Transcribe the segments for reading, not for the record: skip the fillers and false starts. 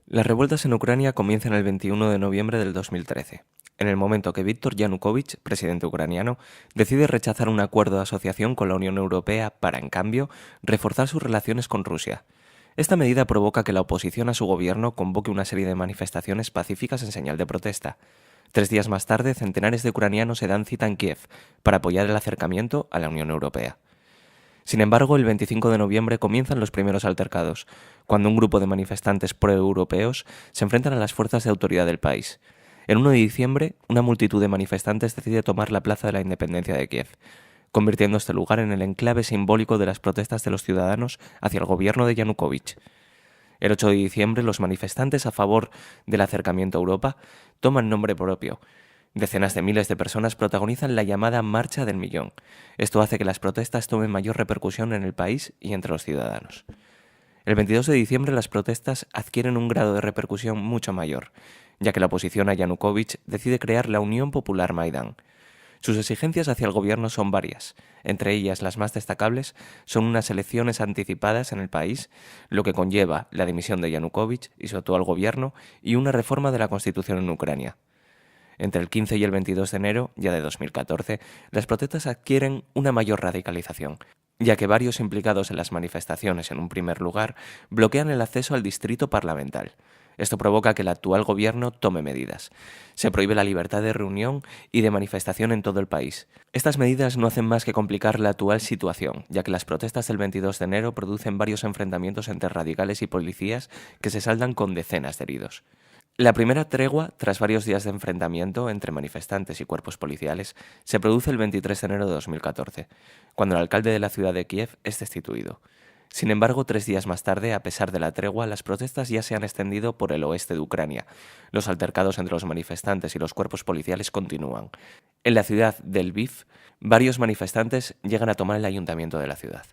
Las revueltas en Ucrania comienzan el 21 de noviembre del 2013, en el momento que Víktor Yanukovych, presidente ucraniano, decide rechazar un acuerdo de asociación con la Unión Europea para, en cambio, reforzar sus relaciones con Rusia. Esta medida provoca que la oposición a su gobierno convoque una serie de manifestaciones pacíficas en señal de protesta. 3 días más tarde, centenares de ucranianos se dan cita en Kiev para apoyar el acercamiento a la Unión Europea. Sin embargo, el 25 de noviembre comienzan los primeros altercados, cuando un grupo de manifestantes proeuropeos se enfrentan a las fuerzas de autoridad del país. El 1 de diciembre, una multitud de manifestantes decide tomar la Plaza de la Independencia de Kiev, convirtiendo este lugar en el enclave simbólico de las protestas de los ciudadanos hacia el gobierno de Yanukovych. El 8 de diciembre, los manifestantes a favor del acercamiento a Europa toman nombre propio. Decenas de miles de personas protagonizan la llamada Marcha del Millón. Esto hace que las protestas tomen mayor repercusión en el país y entre los ciudadanos. El 22 de diciembre las protestas adquieren un grado de repercusión mucho mayor, ya que la oposición a Yanukovych decide crear la Unión Popular Maidán. Sus exigencias hacia el gobierno son varias. Entre ellas, las más destacables son unas elecciones anticipadas en el país, lo que conlleva la dimisión de Yanukovych y su actual gobierno y una reforma de la Constitución en Ucrania. Entre el 15 y el 22 de enero, ya de 2014, las protestas adquieren una mayor radicalización, ya que varios implicados en las manifestaciones en un primer lugar bloquean el acceso al distrito parlamental. Esto provoca que el actual gobierno tome medidas. Se prohíbe la libertad de reunión y de manifestación en todo el país. Estas medidas no hacen más que complicar la actual situación, ya que las protestas del 22 de enero producen varios enfrentamientos entre radicales y policías que se saldan con decenas de heridos. La primera tregua, tras varios días de enfrentamiento entre manifestantes y cuerpos policiales, se produce el 23 de enero de 2014, cuando el alcalde de la ciudad de Kiev es destituido. Sin embargo, 3 días más tarde, a pesar de la tregua, las protestas ya se han extendido por el oeste de Ucrania. Los altercados entre los manifestantes y los cuerpos policiales continúan. En la ciudad de Lviv, varios manifestantes llegan a tomar el ayuntamiento de la ciudad.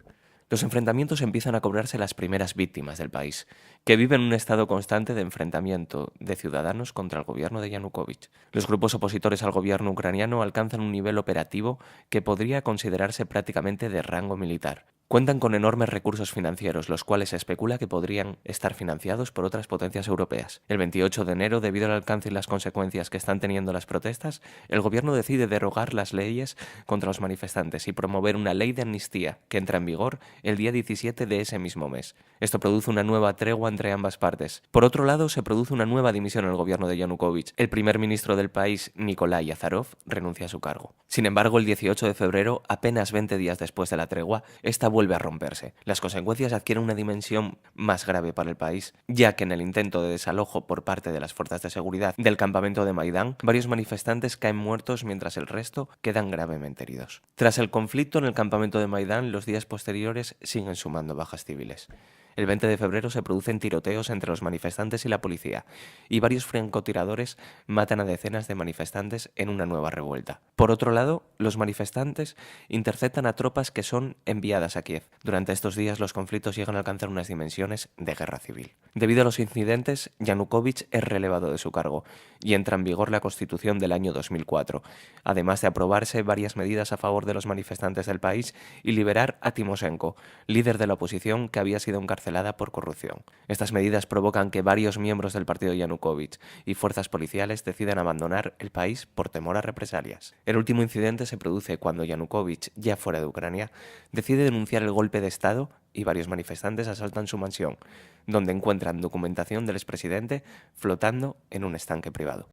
Los enfrentamientos empiezan a cobrarse las primeras víctimas del país, que viven un estado constante de enfrentamiento de ciudadanos contra el gobierno de Yanukovych. Los grupos opositores al gobierno ucraniano alcanzan un nivel operativo que podría considerarse prácticamente de rango militar. Cuentan con enormes recursos financieros, los cuales se especula que podrían estar financiados por otras potencias europeas. El 28 de enero, debido al alcance y las consecuencias que están teniendo las protestas, el gobierno decide derogar las leyes contra los manifestantes y promover una ley de amnistía que entra en vigor el día 17 de ese mismo mes. Esto produce una nueva tregua entre ambas partes. Por otro lado, se produce una nueva dimisión en el gobierno de Yanukovych. El primer ministro del país, Nikolai Azarov, renuncia a su cargo. Sin embargo, el 18 de febrero, apenas 20 días después de la tregua, esta vuelve a romperse. Las consecuencias adquieren una dimensión más grave para el país, ya que en el intento de desalojo por parte de las fuerzas de seguridad del campamento de Maidán, varios manifestantes caen muertos mientras el resto quedan gravemente heridos. Tras el conflicto en el campamento de Maidán, los días posteriores siguen sumando bajas civiles. El 20 de febrero se producen tiroteos entre los manifestantes y la policía, y varios francotiradores matan a decenas de manifestantes en una nueva revuelta. Por otro lado, los manifestantes interceptan a tropas que son enviadas a Kiev. Durante estos días los conflictos llegan a alcanzar unas dimensiones de guerra civil. Debido a los incidentes, Yanukovych es relevado de su cargo y entra en vigor la Constitución del año 2004, además de aprobarse varias medidas a favor de los manifestantes del país y liberar a Timoshenko, líder de la oposición que había sido encarcelada por corrupción. Estas medidas provocan que varios miembros del partido Yanukovych y fuerzas policiales decidan abandonar el país por temor a represalias. El último incidente se produce cuando Yanukovych, ya fuera de Ucrania, decide denunciar el golpe de Estado y varios manifestantes asaltan su mansión, donde encuentran documentación del expresidente flotando en un estanque privado.